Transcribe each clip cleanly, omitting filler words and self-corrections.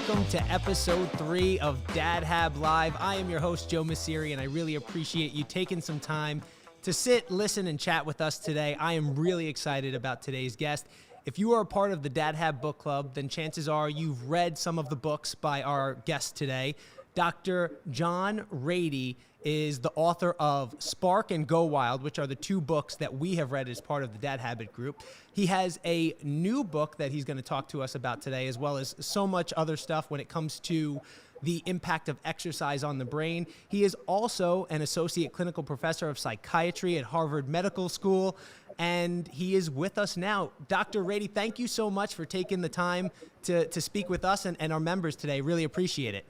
welcome to episode 3 of Dad Hab Live. I am your host, Joe Messeri, and I really appreciate you taking some time to sit, listen, and chat with us today. I am really excited about today's guest. If you are a part of the Dad Hab Book Club, then chances are you've read some of the books by our guest today. Dr. John Ratey is the author of Spark and Go Wild, which are the 2 books that we have read as part of the Dad Habit group. He has a new book that he's going to talk to us about today, as well as so much other stuff when it comes to the impact of exercise on the brain. He is also an associate clinical professor of psychiatry at Harvard Medical School, and he is with us now. Dr. Ratey, thank you so much for taking the time to speak with us and our members today. Really appreciate it.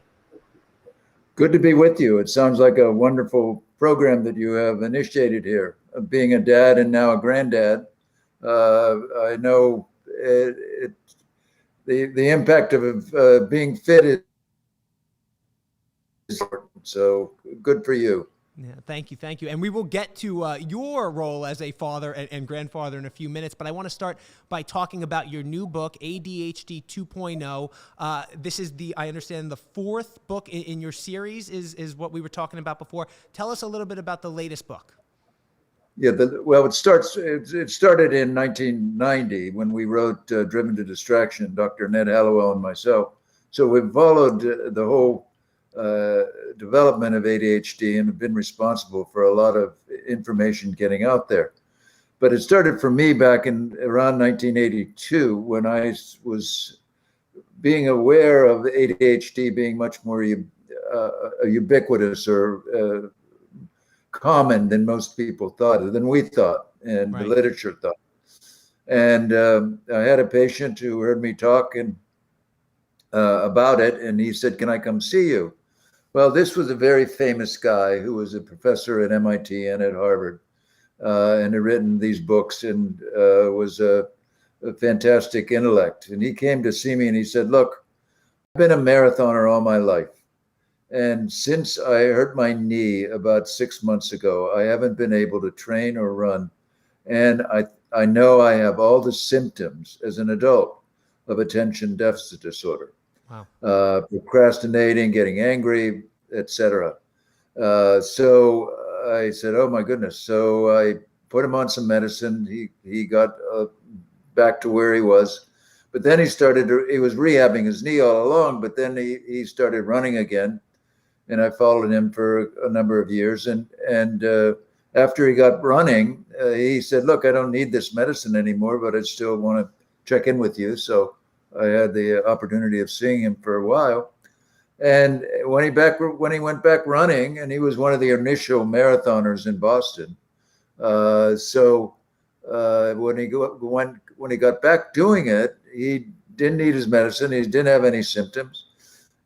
Good to be with you. It sounds like a wonderful program that you have initiated here. Being a dad and now a granddad, I know the impact of being fit is important. So good for you. Yeah, thank you. Thank you. And we will get to your role as a father and grandfather in a few minutes, but I want to start by talking about your new book, ADHD 2.0. This is I understand, the 4th book in your series is what we were talking about before. Tell us a little bit about the latest book. Yeah, it started in 1990 when we wrote Driven to Distraction, Dr. Ned Hallowell and myself. So we've followed the whole development of ADHD and have been responsible for a lot of information getting out there. But it started for me back in around 1982 when I was being aware of ADHD being much more ubiquitous or common than most people thought, than we thought, and Right. The literature thought. And I had a patient who heard me talk about it, and he said, "Can I come see you?" Well, this was a very famous guy who was a professor at MIT and at Harvard, and had written these books and was a fantastic intellect. And he came to see me and he said, "Look, I've been a marathoner all my life. And since I hurt my knee about 6 months ago, I haven't been able to train or run. And I know I have all the symptoms as an adult of attention deficit disorder." Wow. Procrastinating, getting angry, etc. So I said, "Oh my goodness!" So I put him on some medicine. He got back to where he was, but then he was rehabbing his knee all along. But then he started running again, and I followed him for a number of years. And after he got running, he said, "Look, I don't need this medicine anymore, but I still want to check in with you." So I had the opportunity of seeing him for a while. And when he went back running, and he was one of the initial marathoners in Boston. So when he got back doing it, he didn't need his medicine. He didn't have any symptoms.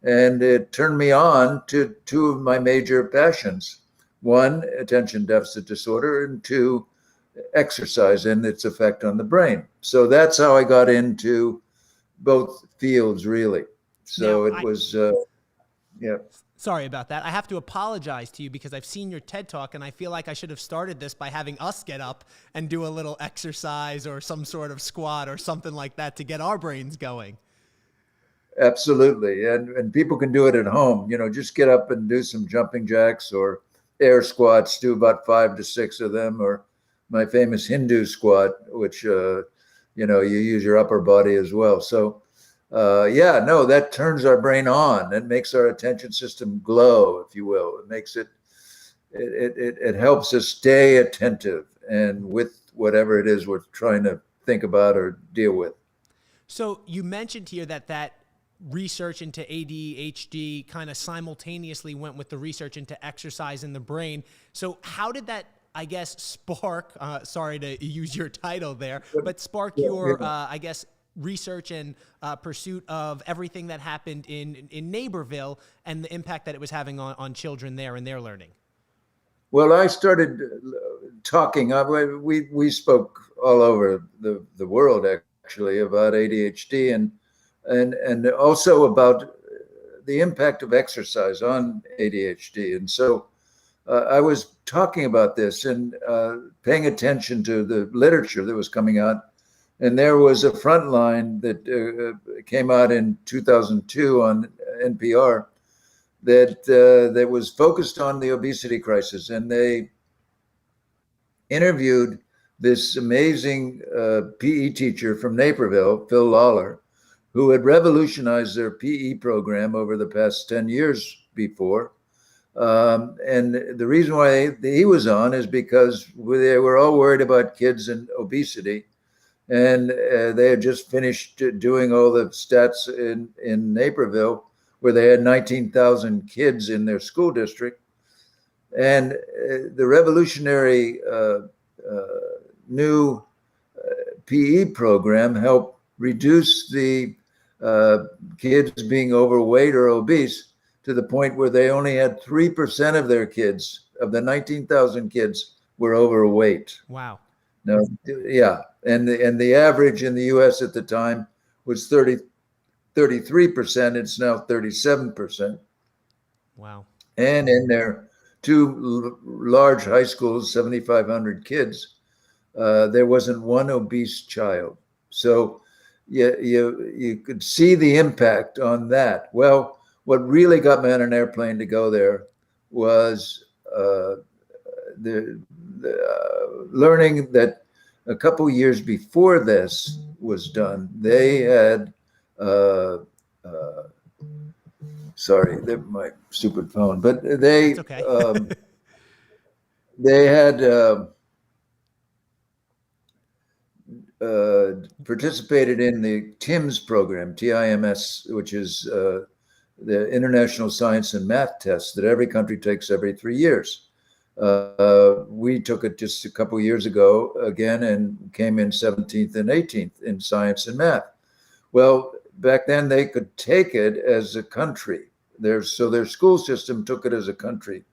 And it turned me on to 2 of my major passions. 1, attention deficit disorder, and 2, exercise and its effect on the brain. So that's how I got into both fields, really. So Now, it was, yeah. Sorry about that. I have to apologize to you because I've seen your TED Talk, and I feel like I should have started this by having us get up and do a little exercise or some sort of squat or something like that to get our brains going. Absolutely. And people can do it at home. Just get up and do some jumping jacks or air squats, do about 5 to 6 of them, or my famous Hindu squat, which, you use your upper body as well. So, that turns our brain on. It makes our attention system glow, if you will. It makes it helps us stay attentive and with whatever it is we're trying to think about or deal with. So you mentioned here that research into ADHD kind of simultaneously went with the research into exercise in the brain. So how did that, I guess, spark, sorry to use your title there, but spark your, I guess, research and pursuit of everything that happened in Naperville and the impact that it was having on children there and their learning? Well, I started talking. We spoke all over the world, actually, about ADHD and also about the impact of exercise on ADHD. And so I was talking about this and paying attention to the literature that was coming out. And there was a Frontline that came out in 2002 on NPR that was focused on the obesity crisis, and they interviewed this amazing PE teacher from Naperville, Phil Lawler, who had revolutionized their PE program over the past 10 years before. And the reason why he was on is because they were all worried about kids and obesity. And they had just finished doing all the stats in Naperville, where they had 19,000 kids in their school district. And the revolutionary new PE program helped reduce the kids being overweight or obese to the point where they only had 3% of their kids, of the 19,000 kids, were overweight. Wow. No, yeah. And the average in the US at the time was 33%. It's now 37%. Wow. And in their two large high schools, 7,500 kids, there wasn't one obese child. So you could see the impact on that. Well, what really got me on an airplane to go there was the learning that a couple years before this was done, they had sorry, my stupid phone, but they okay. They had participated in the TIMS program, TIMS, which is the International Science and Math test that every country takes every 3 years. We took it just a couple years ago again and came in 17th and 18th in science and math. Well, back then they could take it as a country. So their school system took it as a country,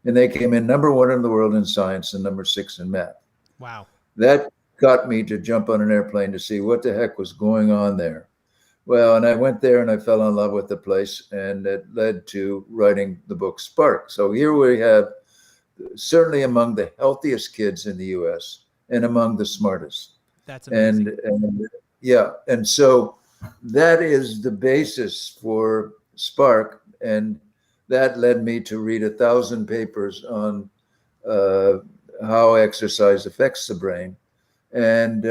and they came in number 1 in the world in science and number 6 in math. Wow. That got me to jump on an airplane to see what the heck was going on there. Well, and I went there and I fell in love with the place, and it led to writing the book Spark. So here we have certainly among the healthiest kids in the US and among the smartest. That's amazing. And yeah, and so that is the basis for Spark, and that led me to read 1,000 papers on how exercise affects the brain, and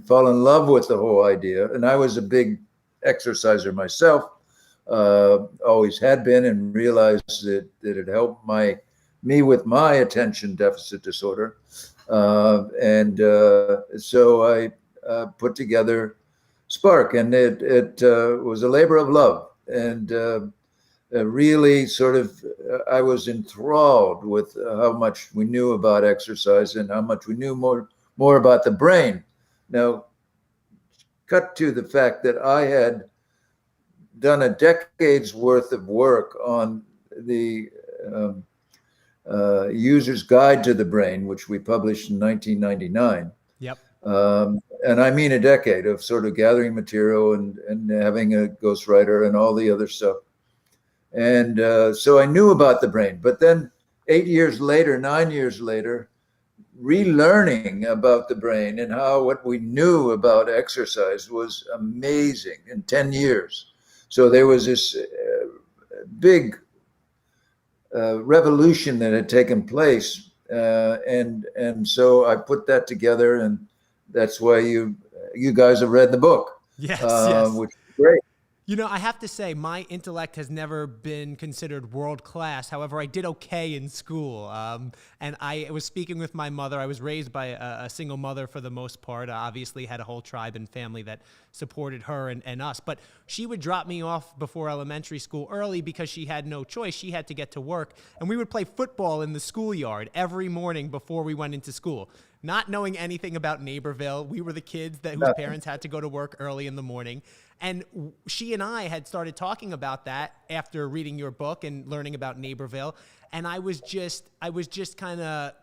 fall in love with the whole idea. And I was a big exerciser myself, always had been, and realized that it helped me with my attention deficit disorder. So I put together Spark, and it was a labor of love. And really sort of, I was enthralled with how much we knew about exercise and how much we knew more about the brain. Now, cut to the fact that I had done a decade's worth of work on the User's Guide to the Brain, which we published in 1999. Yep. And I mean a decade of sort of gathering material and having a ghostwriter and all the other stuff. And so I knew about the brain. But then 9 years later, relearning about the brain and how what we knew about exercise was amazing in 10 years. So there was this big revolution that had taken place, and so I put that together, and that's why you guys have read the book. Yes, yes. Which is great. You know, I have to say, my intellect has never been considered world class. However, I did okay in school. And I was speaking with my mother. I was raised by a single mother for the most part. I obviously had a whole tribe and family that supported her and us. But she would drop me off before elementary school early because she had no choice. She had to get to work. And we would play football in the schoolyard every morning before we went into school. Not knowing anything about Naperville, we were the kids whose parents had to go to work early in the morning. And she and I had started talking about that after reading your book and learning about Naperville. And I was just kind of,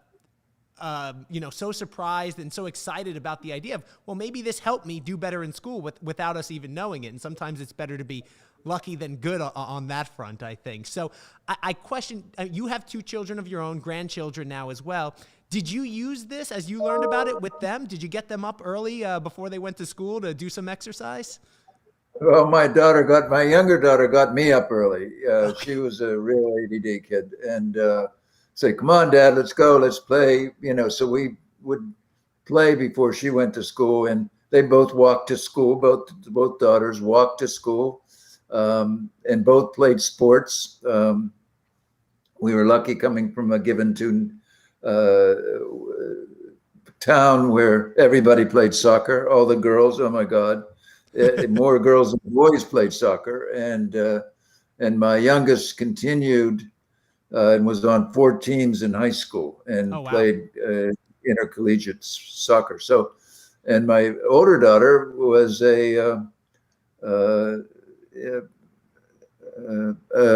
so surprised and so excited about the idea of, well, maybe this helped me do better in school without us even knowing it. And sometimes it's better to be lucky than good on that front, I think. So I question, you have 2 children of your own, grandchildren now as well. Did you use this as you learned about it with them? Did you get them up early before they went to school to do some exercise? Well, my younger daughter got me up early. Okay. She was a real ADD kid, and say, "Come on, Dad, let's go, let's play." So we would play before she went to school, and they both walked to school. Both daughters walked to school, and both played sports. We were lucky coming from a given tune town where everybody played soccer. All the girls, oh my God, more girls than boys played soccer, and my youngest continued and was on 4 teams in high school Oh, and wow. played intercollegiate soccer. So, and my older daughter was uh,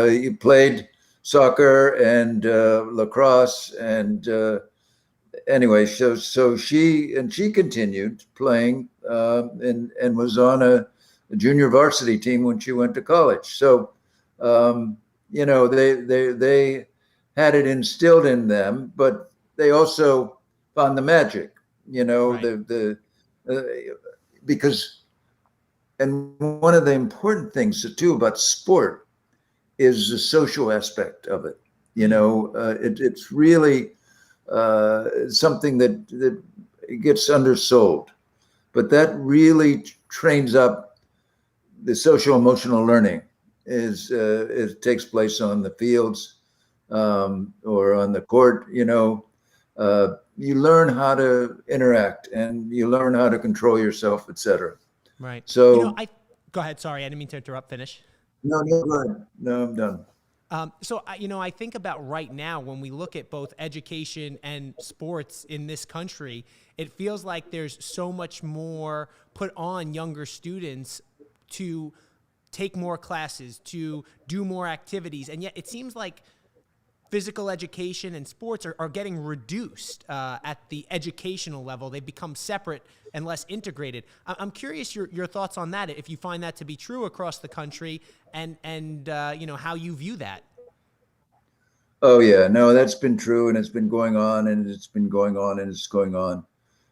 he played soccer and lacrosse and anyway, so she continued playing and was on a junior varsity team when she went to college. So they had it instilled in them, but they also found the magic. Right. Uh, because and one of the important things too about sport is the social aspect of it. Mm, It's really something that gets undersold, but that really trains up the social emotional learning. It takes place on the fields or on the court. You learn how to interact and you learn how to control yourself, etc. right. So Go ahead. Sorry, I didn't mean to interrupt. Finish. no, no, go ahead. No, I'm done. I think about right now when we look at both education and sports in this country, it feels like there's so much more put on younger students to take more classes, to do more activities. And yet it seems like physical education and sports are getting reduced at the educational level. They've become separate and less integrated. I'm curious your thoughts on that, if you find that to be true across the country, and how you view that. Oh yeah, no, that's been true, and it's been going on, and it's been going on, and it's going on,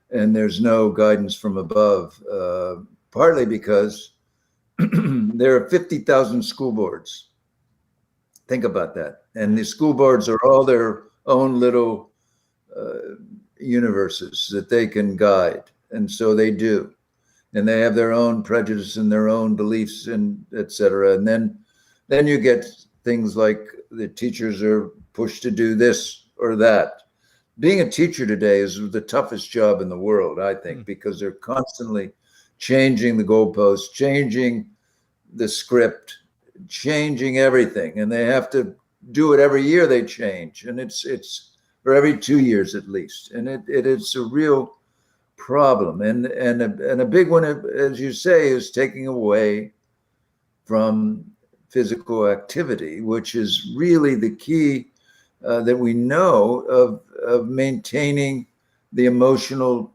and there's no guidance from above. Partly because there are 50,000 school boards. Think about that, and the Right. school boards are all their own little uh, universes that they can guide, and so they do, and they have their own prejudice and their own beliefs and etc. And then you get things like the teachers are pushed to do this or that. Being a teacher today is the toughest job in the world, I think, Hmm. because they're constantly changing the goalposts, changing the script, changing everything, and they have to do it every year. They change, and it's or every 2 years at least, and it's a real problem, and a big one, as you say, is taking away from physical activity, which is really the key that we know of maintaining the emotional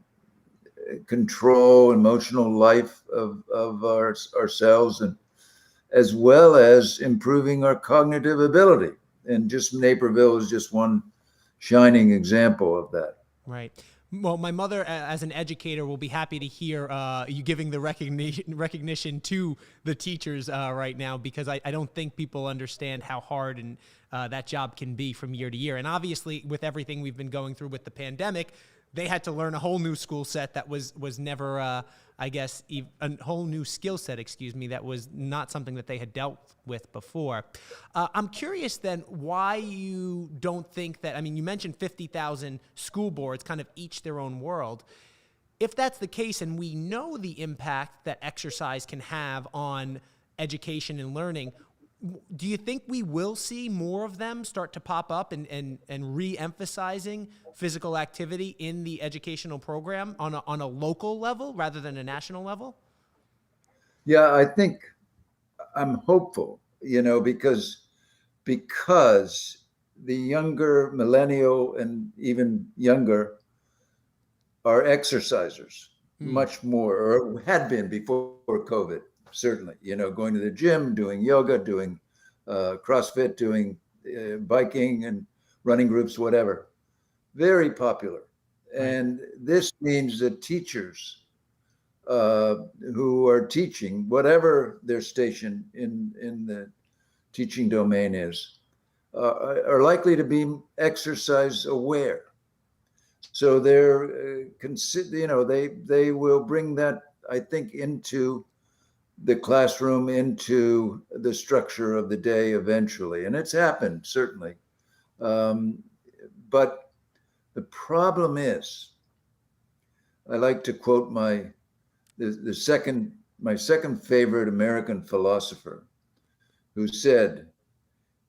control, emotional life of ourselves, and as well as improving our cognitive ability. And just Naperville is just one shining example of that. Right. Well, my mother, as an educator, will be happy to hear you giving the recognition to the teachers right now, because I don't think people understand how hard and that job can be from year to year. And obviously, with everything we've been going through with the pandemic, they had to learn a whole new school set that was never, I guess, a whole new skill set, excuse me, that was not something that they had dealt with before. I'm curious then why you don't think that, I mean, you mentioned 50,000 school boards, kind of each their own world. If that's the case, and we know the impact that exercise can have on education and learning, do you think we will see more of them start to pop up and re-emphasizing physical activity in the educational program on a local level rather than a national level? Yeah, I think I'm hopeful, because the younger millennial and even younger are exercisers Hmm. much more, or had been before COVID, certainly, going to the gym, doing yoga, doing CrossFit, doing biking and running groups, whatever. very popular. Right. And this means that teachers uh, who are teaching, whatever their station in the teaching domain is, are likely to be exercise aware. So they're they will bring that, I think, into the classroom, into the structure of the day eventually, and it's happened certainly. Um, but the problem is, I like to quote the second my second favorite American philosopher, who said,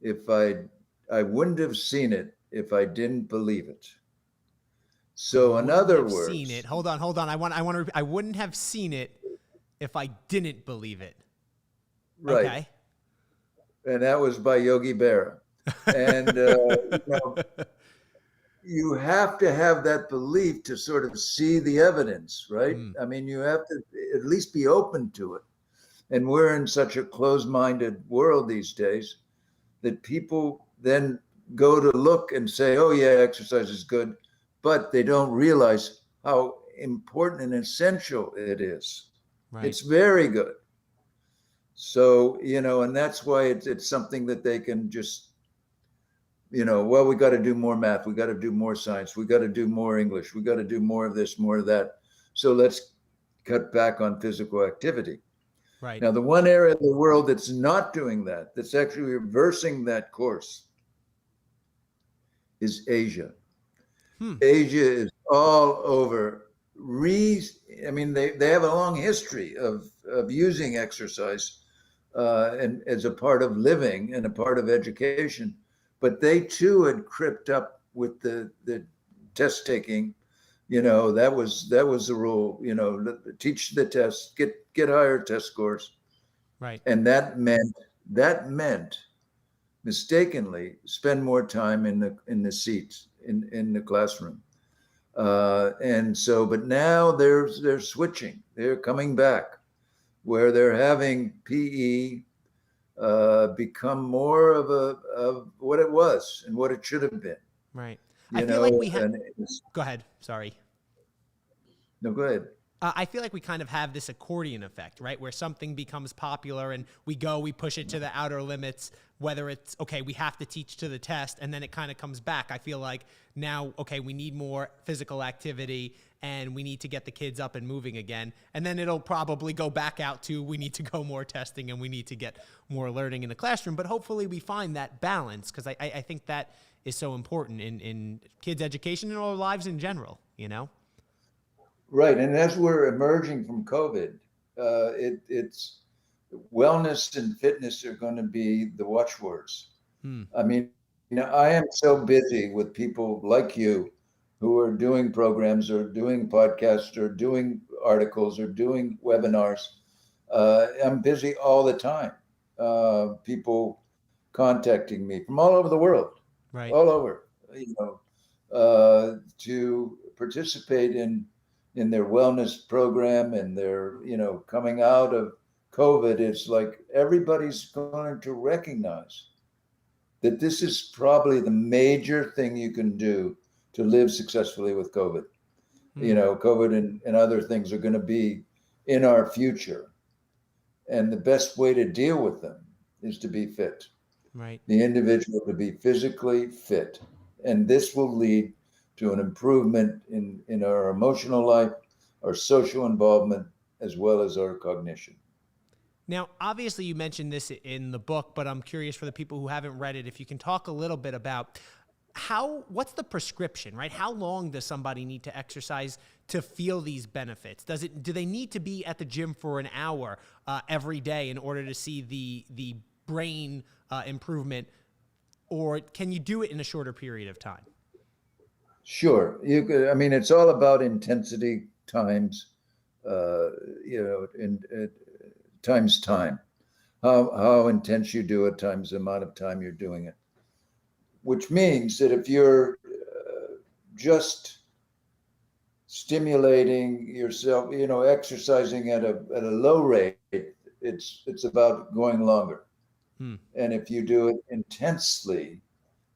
"If I wouldn't have seen it if I didn't believe it." I So, in wouldn't other have seen it. words, Hold on. I wouldn't have seen it if I didn't believe it. right, Okay. and that was by Yogi Berra, and you know, you have to have that belief to sort of see the evidence, right? Hmm. I mean, you have to at least be open to it. And we're in such a closed-minded world these days that people then go to look and say, oh, yeah, exercise is good, but they don't realize how important and essential it is. Right. It's very good. So, and that's why it's something that they can just, well, we got to do more math, we got to do more science, we got to do more English, we got to do more of this, more of that. So let's cut back on physical activity. Right. Now, the one area of the world that's not doing that, that's actually reversing that course, is Asia. Hmm. Asia is all over. I mean, they have a long history of using exercise and as a part of living and a part of education, but they too had crept up with the test taking. That was the rule. Teach the test, get higher test scores, Right. and that meant mistakenly spend more time in the seats in the classroom. And so, but now they're switching. They're coming back where they're having PE become more of what it was and what it should have been. Right. I feel like we have. And Go ahead. Sorry. no, go ahead. I feel like we kind of have this accordion effect, right? Where something becomes popular and we push it to the outer limits, whether it's, okay, we have to teach to the test, and then it kind of comes back. I feel like now, okay, we need more physical activity and we need to get the kids up and moving again. And then it'll probably go back out to, we need to go more testing and we need to get more learning in the classroom. But hopefully we find that balance, because I think that is so important in kids' education and our lives in general, you know? Right. And as we're emerging from COVID, it's wellness and fitness are going to be the watchwords. Hmm. I mean, I am so busy with people like you who are doing programs or doing podcasts or doing articles or doing webinars. I'm busy all the time. People contacting me from all over the world, Right. all over, to participate in their wellness program and their, coming out of COVID. It's like everybody's going to recognize that this is probably the major thing you can do to live successfully with COVID. Hmm. COVID and other things are going to be in our future. And the best way to deal with them is to be fit, Right. the individual to be physically fit. And this will lead to an improvement in our emotional life, our social involvement, as well as our cognition. Now, obviously, you mentioned this in the book, but I'm curious for the people who haven't read it, if you can talk a little bit about what's the prescription, right? How long does somebody need to exercise to feel these benefits? Do they need to be at the gym for an hour every day in order to see the brain improvement, or can you do it in a shorter period of time? Sure. You could, I mean, it's all about intensity times, in times time. How intense you do it times the amount of time you're doing it. Which means that if you're just stimulating yourself, exercising at a low rate, it's about going longer. Hmm. And if you do it intensely,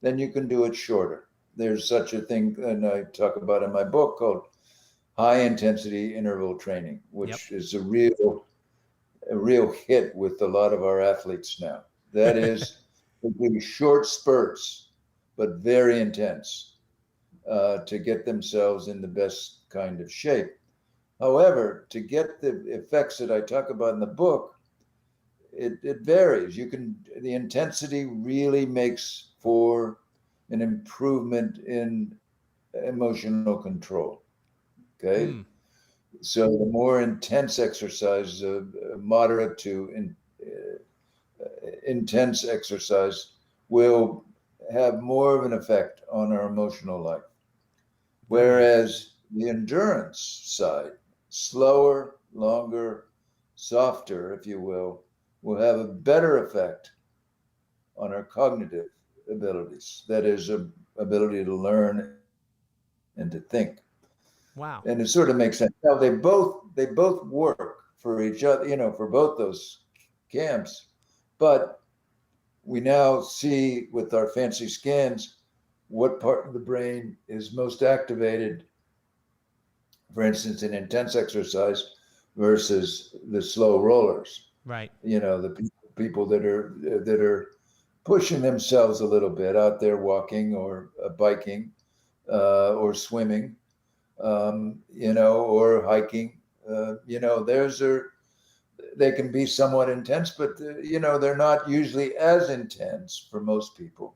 then you can do it shorter. there's such a thing, and I talk about in my book, called high intensity interval training, Yep. which is a real hit with a lot of our athletes now. That is, they do short spurts, but very intense, to get themselves in the best kind of shape. However, to get the effects that I talk about in the book, it varies. The intensity really makes for an improvement in emotional control. Okay. Mm, So the more intense exercise, moderate to intense exercise, will have more of an effect on our emotional life. very interesting. Whereas the endurance side, slower, longer, softer, if you will have a better effect on our cognitive abilities. That is, ability to learn and to think. Wow. And it sort of makes sense. Now they both work for each other, for both those camps. But we now see with our fancy scans what part of the brain is most activated, for instance, in intense exercise versus the slow rollers. Right. The people that are pushing themselves a little bit out there, walking or biking, or swimming, or hiking. They can be somewhat intense, but they're not usually as intense for most people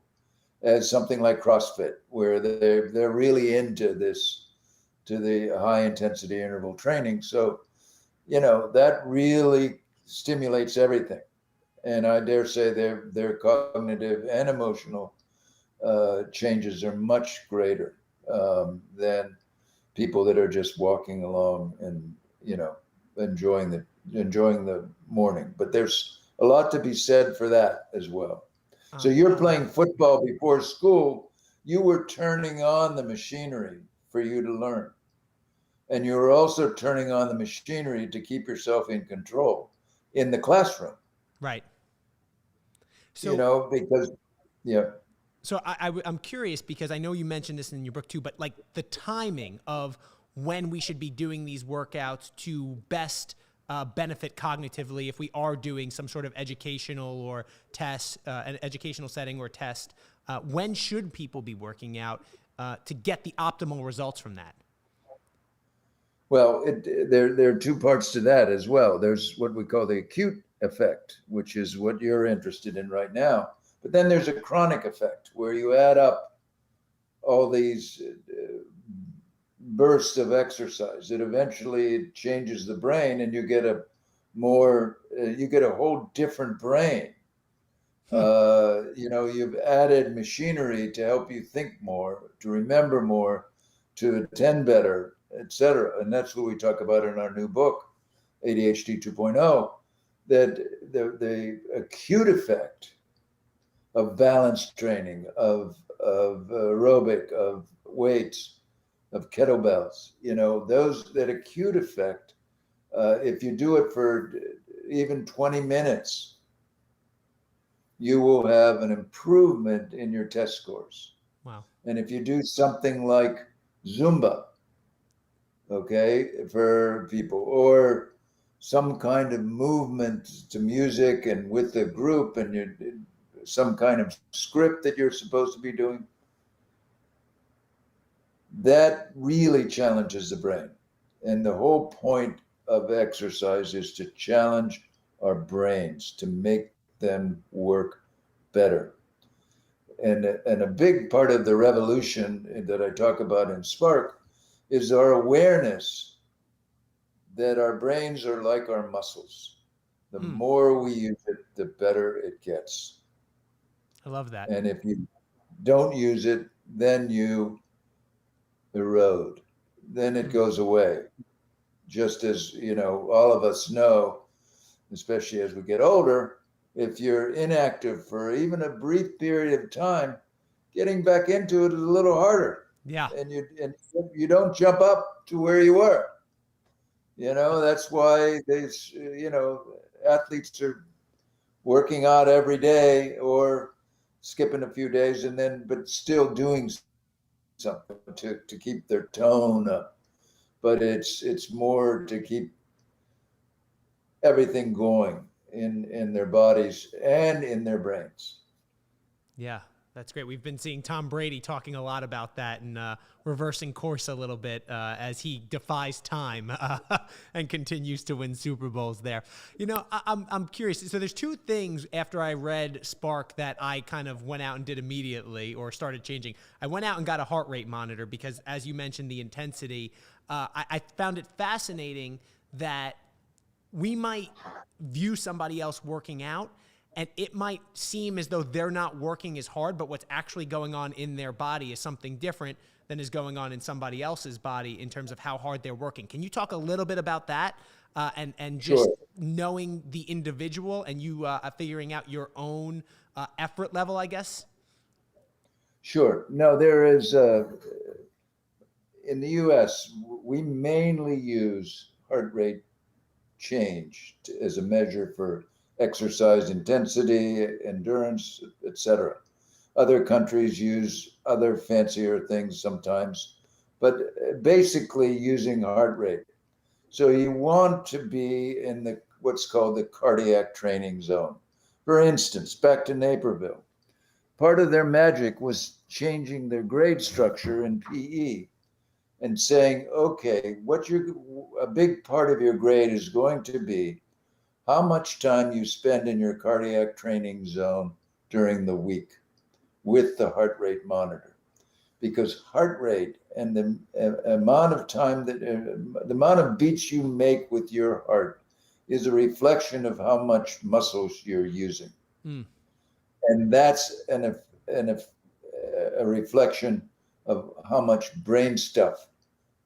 as something like CrossFit, where they're really into this, to the high intensity interval training. So that really stimulates everything, and I dare say their cognitive and emotional changes are much greater, than people that are just walking along and enjoying the morning. But there's a lot to be said for that as well. So you're No playing doubt. football before school. You were turning on the machinery for you to learn, and you were also turning on the machinery to keep yourself in control in the classroom. Right. So Because yeah. I'm curious because I know you mentioned this in your book too, but like the timing of when we should be doing these workouts to best benefit cognitively if we are doing some sort of educational or test, an educational setting or test. When should people be working out to get the optimal results from that? Well, there are two parts to that as well. There's what we call the acute effect, which is what you're interested in right now. But then there's a chronic effect where you add up all these bursts of exercise that eventually changes the brain, and you get a whole different brain. Hmm. You've added machinery to help you think more, to remember more, to attend better, etc. And that's what we talk about in our new book, ADHD 2.0, that the acute effect of balance training, of aerobic, of weights, of kettlebells, that acute effect, if you do it for even 20 minutes, you will have an improvement in your test scores. Wow. And if you do something like Zumba, okay, for people, or some kind of movement to music and with the group, and some kind of script that you're supposed to be doing, that really challenges the brain. And the whole point of exercise is to challenge our brains, to make them work better. And a big part of the revolution that I talk about in Spark is our awareness that our brains are like our muscles. The Hmm. more we use it, the better it gets. I love that. And if you don't use it, then you erode, then it Hmm. goes away. Just as, all of us know, especially as we get older, if you're inactive for even a brief period of time, getting back into it is a little harder. Yeah. And you don't jump up to where you were. That's why athletes are working out every day or skipping a few days, and then but still doing something to keep their tone up, but it's more to keep everything going in their bodies and in their brains. Yeah, that's great. We've been seeing Tom Brady talking a lot about that and reversing course a little bit as he defies time and continues to win Super Bowls there. You know, I'm curious. So there's two things after I read Spark that I kind of went out and did immediately or started changing. I went out and got a heart rate monitor because, as you mentioned, the intensity, I found it fascinating that we might view somebody else working out and it might seem as though they're not working as hard, but what's actually going on in their body is something different than is going on in somebody else's body in terms of how hard they're working. Can you talk a little bit about that and just Sure. knowing the individual and you figuring out your own effort level, I guess? Sure. No, there is, in the US, we mainly use heart rate change as a measure for exercise intensity, endurance, etc. Other countries use other fancier things sometimes, but basically using heart rate. So you want to be in the what's called the cardiac training zone. For instance, back to Naperville, part of their magic was changing their grade structure in PE and saying, okay, a big part of your grade is going to be how much time you spend in your cardiac training zone during the week with the heart rate monitor. Because heart rate and the amount of time the amount of beats you make with your heart is a reflection of how much muscles you're using. Mm. And that's a reflection of how much brain stuff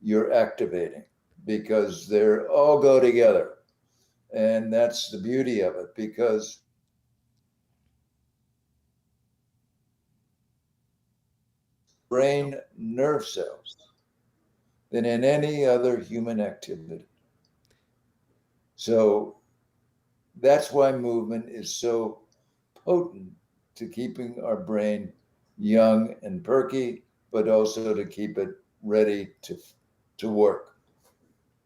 you're activating because they're all go together. And that's the beauty of it because brain nerve cells than in any other human activity. So that's why movement is so potent to keeping our brain young and perky, but also to keep it ready to work.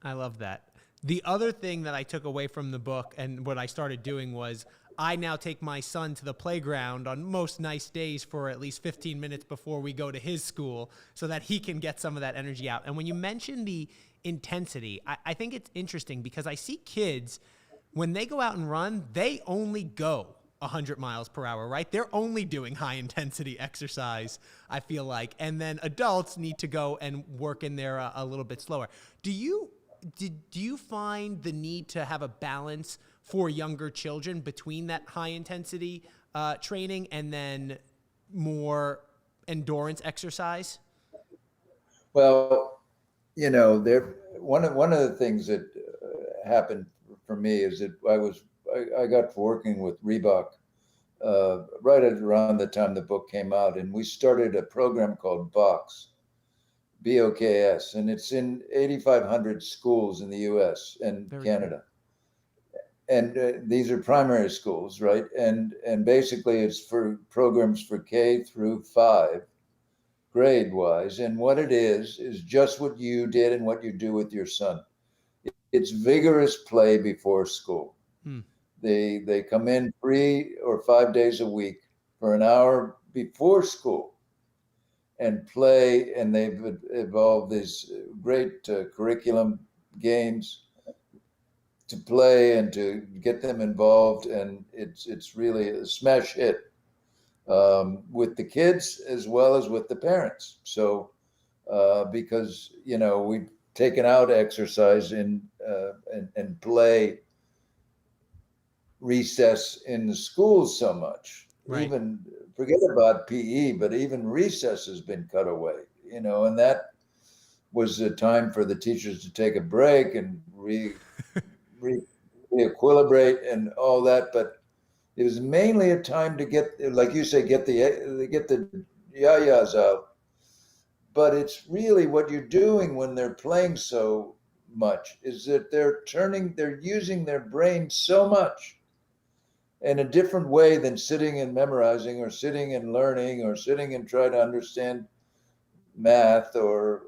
I love that. The other thing that I took away from the book and what I started doing was I now take my son to the playground on most nice days for at least 15 minutes before we go to his school so that he can get some of that energy out. And when you mention the intensity, I think it's interesting because I see kids, when they go out and run, they only go 100 miles per hour, right? They're only doing high intensity exercise, I feel like. And then adults need to go and work in there a little bit slower. Do you find the need to have a balance for younger children between that high intensity training and then more endurance exercise? Well, there one of the things that happened for me is that I got working with Reebok right at around the time the book came out, and we started a program called BOKS, and it's in 8,500 schools in the U.S. and Very cool. Canada. And these are primary schools, right? And basically, it's for programs for K through 5, grade wise. And what it is just what you did and what you do with your son. It's vigorous play before school. Hmm. They come in 3 or 5 days a week for an hour before school and play, and they've evolved these great curriculum games to play and to get them involved, and it's really a smash hit with the kids as well as with the parents. So because we've taken out exercise and play recess in the schools so much. Right. Even forget about PE, but even recess has been cut away. And that was a time for the teachers to take a break and re equilibrate and all that. But it was mainly a time to get, like you say, get the yayas out. But it's really what you're doing when they're playing so much is that they're using their brain so much in a different way than sitting and memorizing or sitting and learning or sitting and trying to understand math or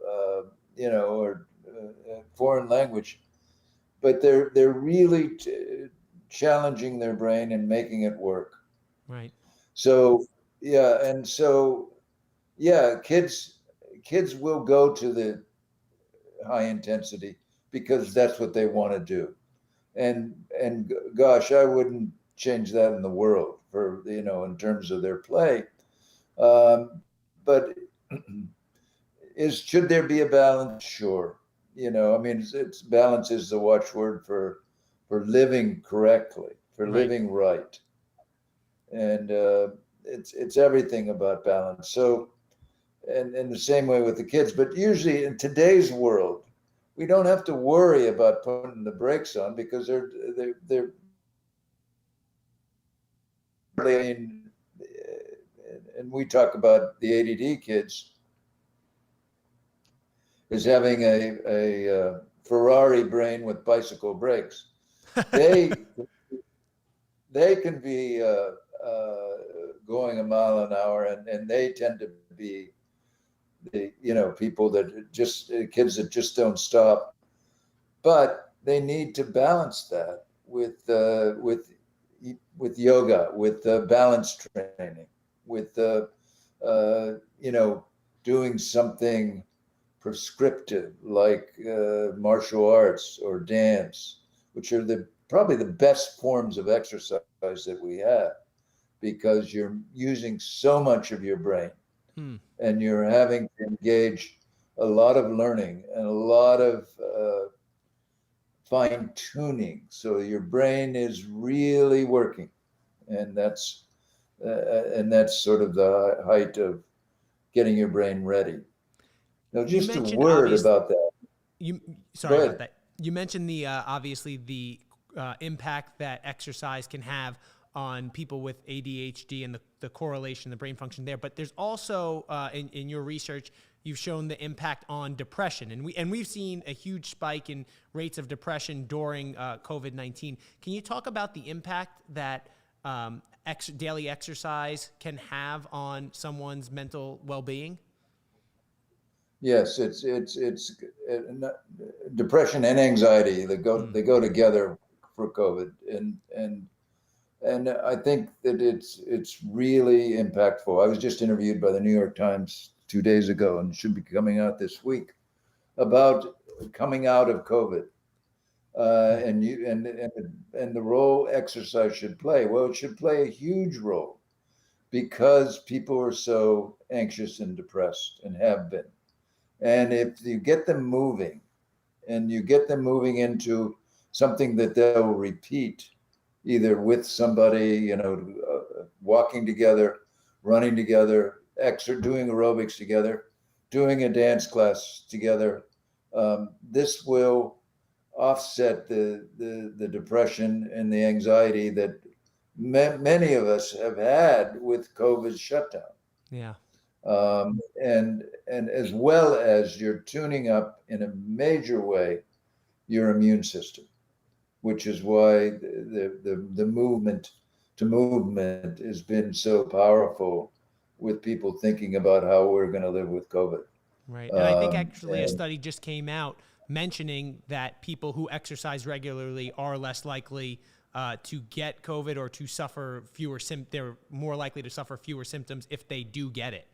or foreign language, but they're really challenging their brain and making it work. Right. So yeah, and so yeah, kids will go to the high intensity because that's what they want to do. And gosh, I wouldn't change that in the world for in terms of their play. But should there be a balance? Sure. I mean, it's balance is the watchword for living correctly, for Right. living right, and it's everything about balance. So, and in the same way with the kids, but usually in today's world, we don't have to worry about putting the brakes on because they're I mean, and we talk about the ADD kids as having a Ferrari brain with bicycle brakes. They they can be going a mile an hour, and they tend to be the people that just kids that just don't stop. But they need to balance that with yoga, with balance training, with doing something prescriptive like martial arts or dance, which are the probably the best forms of exercise that we have because you're using so much of your brain Hmm. and you're having to engage a lot of learning and a lot of fine tuning. So your brain is really working, and that's sort of the height of getting your brain ready. Now, You just a mentioned word obvious. about that. You Go sorry about ahead. that. You mentioned the obviously the impact that exercise can have on people with ADHD and the correlation, the brain function there. But there's also in your research, you've shown the impact on depression, and we've seen a huge spike in rates of depression during COVID-19. Can you talk about the impact that daily exercise can have on someone's mental well-being? Yes, it's depression and anxiety. Hmm. They go together for COVID, and I think that it's really impactful. I was just interviewed by the New York Times 2 days ago, and should be coming out this week about coming out of COVID, Hmm. and the role exercise should play. Well, it should play a huge role because people are so anxious and depressed and have been. And if you get them moving, and you get them moving into something that they'll repeat, either with somebody, walking together, running together, doing aerobics together, doing a dance class together, this will offset the depression and the anxiety that many of us have had with COVID shutdown. Yeah. And as well as you're tuning up in a major way your immune system, which is why the movement to movement has been so powerful with people thinking about how we're going to live with COVID. Right. And I think actually a And study just came out mentioning that people who exercise regularly are less likely to get COVID or to suffer fewer they're more likely to suffer fewer symptoms if they do get it.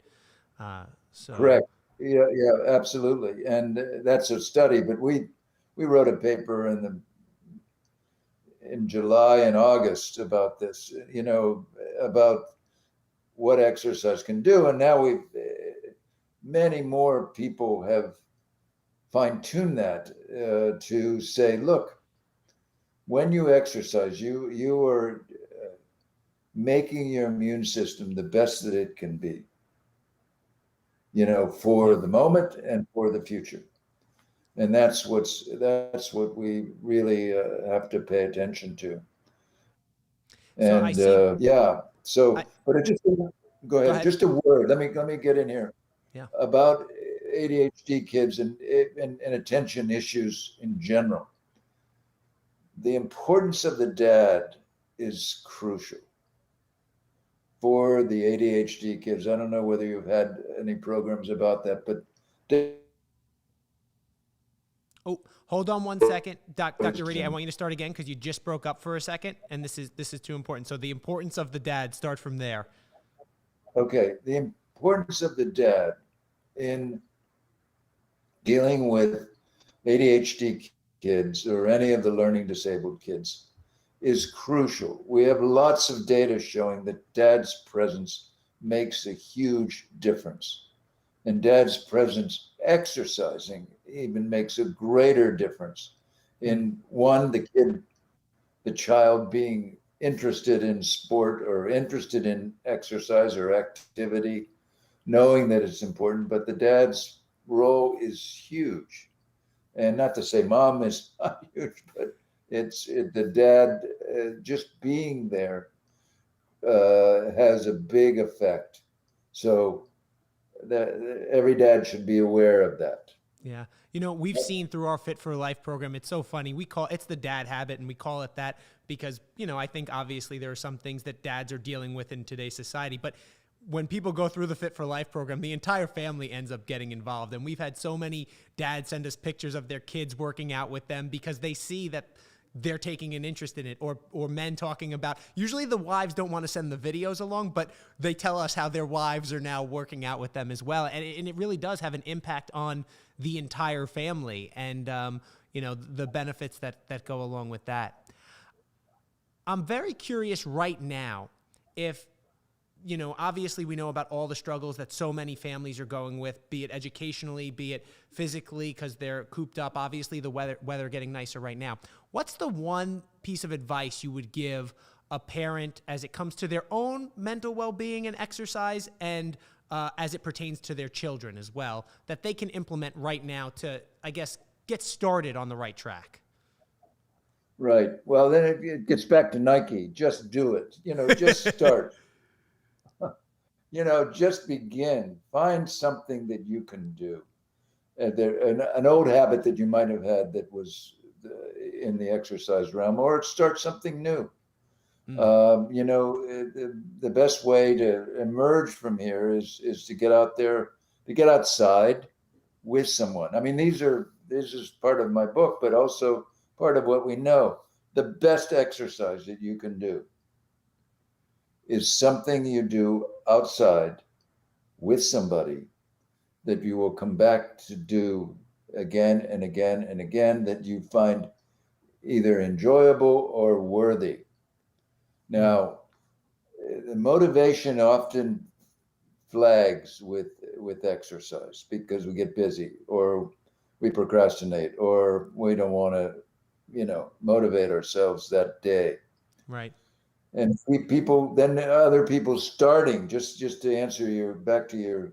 So correct, yeah, yeah, absolutely, and that's a study. But we wrote a paper in July and August about this, about what exercise can do. And now many more people have fine tuned that to say, look, when you exercise, you are making your immune system the best that it can be, for yep. the moment and for the future. And that's what we really have to pay attention to. So I And see. yeah, I so but it just go Go ahead. ahead. Just a word. Let me get in here Yeah. about ADHD kids and attention issues in general. The importance of the dad is crucial. for the ADHD kids. I don't know whether you've had any programs about that, but Oh, hold on one second, Dr. Ratey. I want you to start again because you just broke up for a second, and this is too important. So the importance of the dad. Start from there. okay, the importance of the dad in dealing with ADHD kids or any of the learning disabled kids is crucial. We have lots of data showing that dad's presence makes a huge difference. And dad's presence exercising even makes a greater difference in one, the child being interested in sport or interested in exercise or activity, knowing that it's important, but the dad's role is huge. And not to say mom is not huge, but the dad just being there has a big effect. So that every dad should be aware of that. Yeah. You know, we've seen through our Fit for Life program, it's so funny. It's the dad habit, and we call it that because, I think obviously there are some things that dads are dealing with in today's society. But when people go through the Fit for Life program, the entire family ends up getting involved. And we've had so many dads send us pictures of their kids working out with them because they see that they're taking an interest in it, or men talking about, usually the wives don't want to send the videos along, but they tell us how their wives are now working out with them as well. And it really does have an impact on the entire family and, the benefits that go along with that. I'm very curious right now if, obviously we know about all the struggles that so many families are going with, be it educationally, be it physically, because they're cooped up. Obviously, the weather getting nicer right now. What's the one piece of advice you would give a parent as it comes to their own mental well-being and exercise, and as it pertains to their children as well, that they can implement right now to, I guess, get started on the right track? Right. Well, then it gets back to Nike. Just do it. Just start. Just begin. Find something that you can do. An old habit that you might have had that was in the exercise realm, or start something new. The best way to emerge from here is to get out there, to get outside with someone. I mean, this is part of my book, but also part of what we know. The best exercise that you can do is something you do outside with somebody that you will come back to do again and again and again, that you find either enjoyable or worthy. Now, the motivation often flags with exercise because we get busy, or we procrastinate, or we don't want to, motivate ourselves that day. Right. And then other people starting, just to answer back to your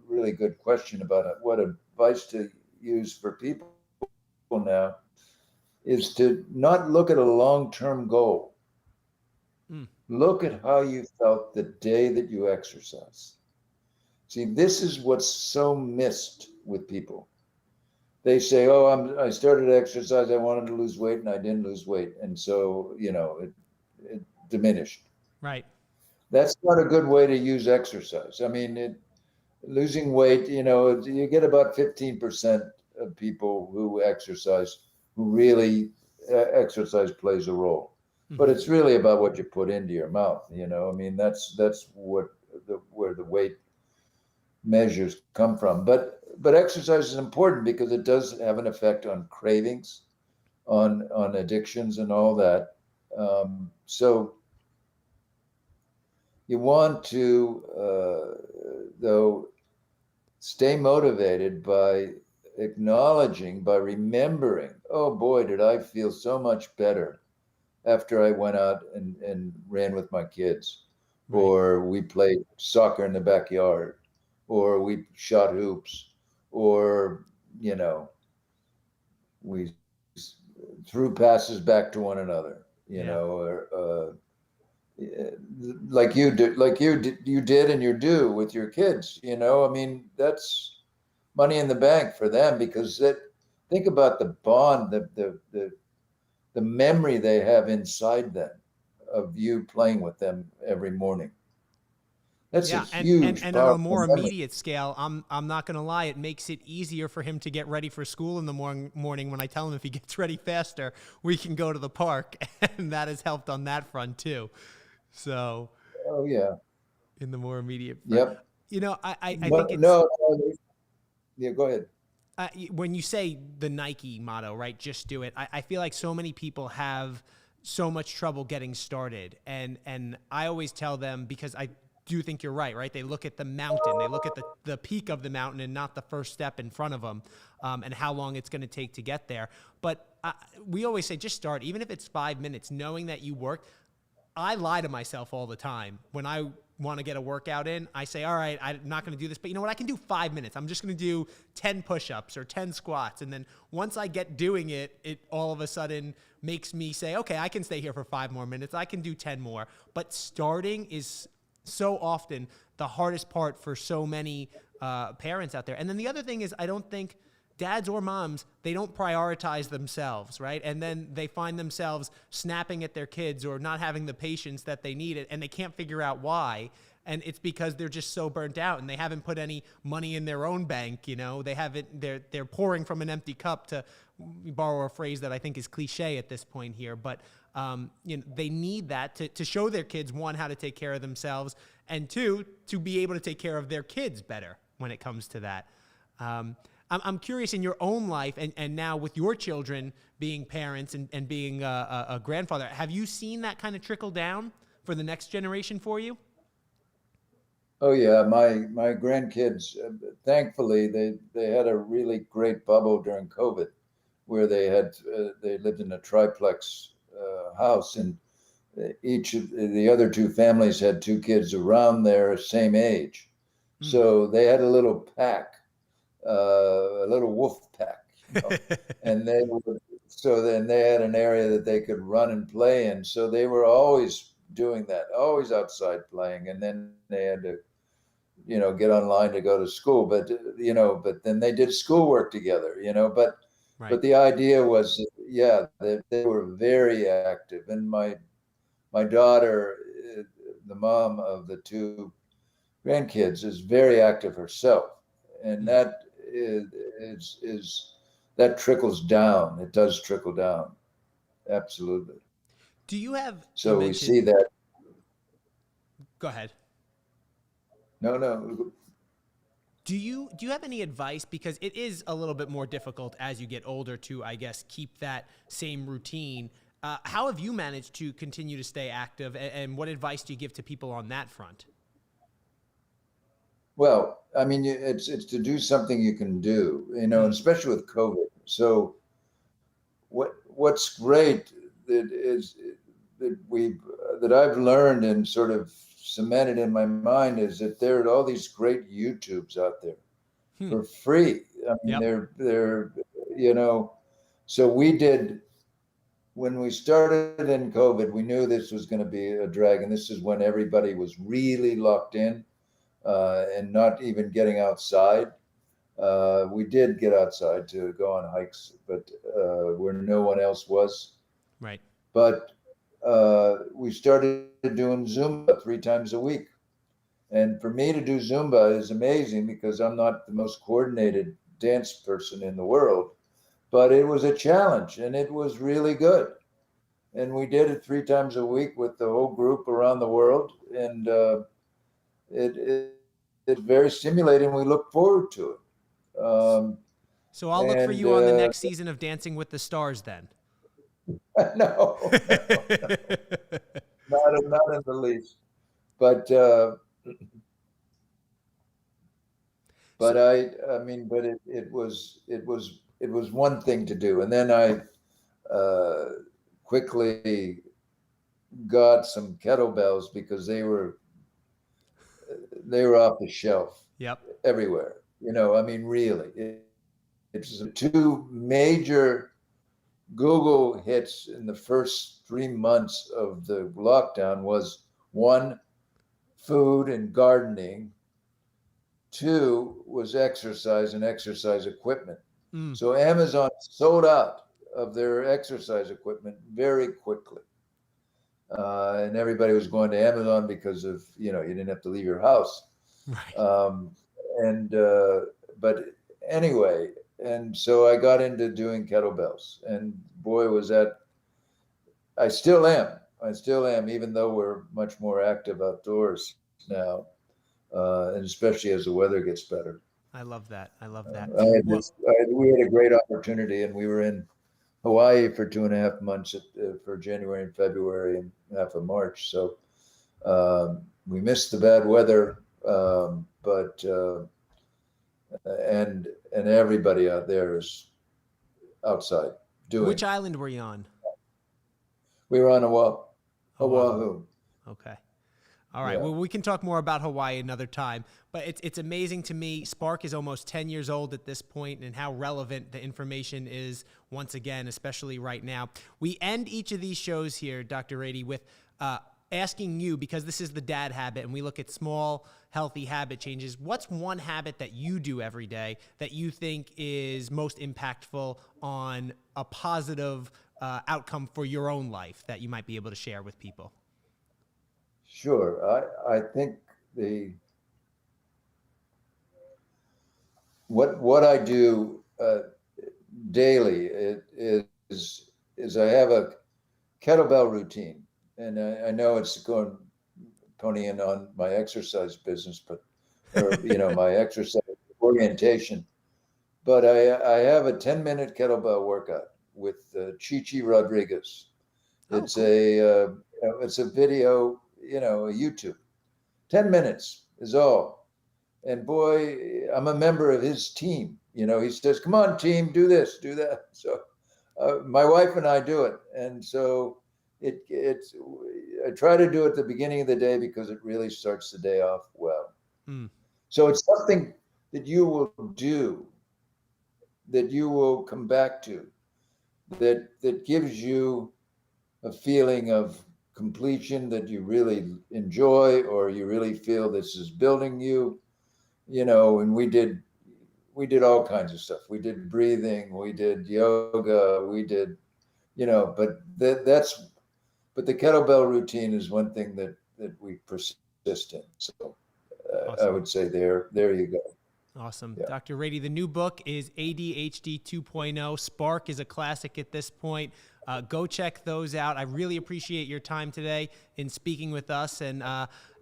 really good question about what advice to use for people now, is to not look at a long-term goal. Look at how you felt the day that you exercise. See, this is what's so missed with people. They say, "Oh, I started exercise. I wanted to lose weight, and I didn't lose weight, and so it diminished." Right. That's not a good way to use exercise. I mean, losing weight, you get about 15% of people who exercise who really exercise plays a role. But it's really about what you put into your mouth. I mean, that's where the weight measures come from. But exercise is important because it does have an effect on cravings, on addictions, and all that. So you want to, though, stay motivated by by remembering, oh boy, did I feel so much better after I went out and ran with my kids, Right. or we played soccer in the backyard, or we shot hoops, or, we threw passes back to one another, Yeah. or you did and you do with your kids. I mean, that's money in the bank for them, because think about the bond, the memory they have inside them of you playing with them every morning. That's a Yeah, huge, and on a powerful more memory. immediate scale, I'm not gonna lie, it makes it easier for him to get ready for school in the morning when I tell him if he gets ready faster, we can go to the park, and that has helped on that front too. So Oh yeah, in the more immediate front, yep. I think But it's no, yeah. Go ahead. when you say the Nike motto, right? Just do it. I feel like so many people have so much trouble getting started, and I always tell them because I do think you're right. Right? They look at the mountain, they look at the peak of the mountain, and not the first step in front of them, and how long it's going to take to get there. But we always say just start, even if it's 5 minutes, knowing that you worked. I lie to myself all the time. When I want to get a workout in, I say, all right, I'm not going to do this, but you know what? I can do 5 minutes. I'm just going to do 10 push-ups or 10 squats. And then once I get doing it, it all of a sudden makes me say, okay, I can stay here for 5 more minutes. I can do 10 more. But starting is so often the hardest part for so many parents out there. And then the other thing is, I don't think dads or moms, they don't prioritize themselves, right? And then they find themselves snapping at their kids or not having the patience that they need, and they can't figure out why. And it's because they're just so burnt out and they haven't put any money in their own bank. They haven't. They're pouring from an empty cup, to borrow a phrase that I think is cliche at this point here. But they need that to show their kids, one, how to take care of themselves, and two, to be able to take care of their kids better when it comes to that. I'm curious, in your own life, and now with your children being parents and being a grandfather, have you seen that kind of trickle down for the next generation for you? Oh yeah, my grandkids. Thankfully, they had a really great bubble during COVID, where they lived in a triplex house, and each of the other two families had two kids around their same age, Mm. so they had a little pack, a little wolf pack, and so then they had an area that they could run and play in. So they were always doing that, always outside playing, and then they had to get online to go to school, but then they did schoolwork together, Right. but the idea was, yeah, they were very active. And my daughter, the mom of the two grandkids, is very active herself, and Mm. is that trickles down. It does trickle down, absolutely. Do you have, you So we mentioned, see that. go ahead. No, no. Do you have any advice, because it is a little bit more difficult as you get older to, I guess, keep that same routine? How have you managed to continue to stay active, and what advice do you give to people on that front? Well, I mean, it's to do something you can do, and Mm. especially with COVID. So what's great that is that I've learned and sort of cemented in my mind is that there are all these great YouTubes out there Hmm. for free. I mean, Yep. they're you know. So we did when we started in COVID. We knew this was going to be a drag, and this is when everybody was really locked in and not even getting outside. We did get outside to go on hikes, but where no one else was. Right. But we started doing Zumba 3 times a week. And for me to do Zumba is amazing because I'm not the most coordinated dance person in the world, but it was a challenge and it was really good. And we did it 3 times a week with the whole group around the world. And it's very stimulating. We look forward to it. So I'll look for And you on the next season of Dancing with the Stars then. no, no, not in the least. But So, I mean, but it was one thing to do, and then I quickly got some kettlebells because they were off the shelf yep. everywhere. I mean, really, it's two major Google hits in the first 3 months of the lockdown was one, food and gardening. Two was exercise and exercise equipment. Mm. So Amazon sold out of their exercise equipment very quickly. and everybody was going to Amazon because of, you didn't have to leave your house. Right. Um, and but anyway, and so I got into doing kettlebells, and boy, was that. I still am. I still am, even though we're much more active outdoors now, and especially as the weather gets better. I love that. I love that. Well, We had a great opportunity, and we were in Hawaii for 2.5 months for January and February and half of March. So we missed the bad weather, but and everybody out there is outside which doing. island were you on? We were on Oahu. Oahu. Okay. All right. Yeah. Well, we can talk more about Hawaii another time, but it's amazing to me. Spark is almost 10 years old at this point, and how relevant the information is once again, especially right now. We end each of these shows here, Dr. Ratey, with asking you, because this is the dad habit, and we look at small, healthy habit changes. What's one habit that you do every day that you think is most impactful on a positive outcome for your own life that you might be able to share with people? Sure. I think the what I do daily is I have a kettlebell routine, and I know it's going pony in on my exercise business, but or my exercise orientation. But I have a 10-minute kettlebell workout with Chi Rodriguez. Oh, It's cool. a video, a YouTube. 10 minutes is all. And boy, I'm a member of his team. He says, "Come on, team, do this, do that." So my wife and I do it, and so it's. I try to do it at the beginning of the day because it really starts the day off well. Mm. So it's something that you will do, that you will come back to, that gives you a feeling of completion, that you really enjoy, or you really feel this is building you. And we did all kinds of stuff. We did breathing, we did yoga, we did, but but the kettlebell routine is one thing that we persist in. So I Awesome. would say there you go. Awesome. Yeah. Dr. Ratey, the new book is ADHD 2.0. Spark is a classic at this point. Go check those out. I really appreciate your time today in speaking with us. And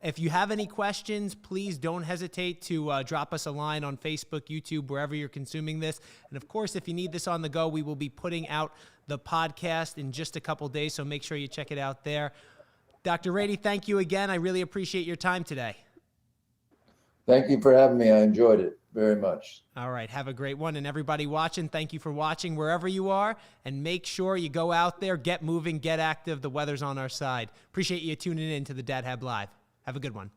if you have any questions, please don't hesitate to drop us a line on Facebook, YouTube, wherever you're consuming this. And of course, if you need this on the go, we will be putting out the podcast in just a couple days, so make sure you check it out there. Dr. Ratey, thank you again. I really appreciate your time today. Thank you for having me. I enjoyed it very much. All right. Have a great one. And everybody watching, thank you for watching wherever you are. And make sure you go out there, get moving, get active. The weather's on our side. Appreciate you tuning in to the Dad Hab Live. Have a good one.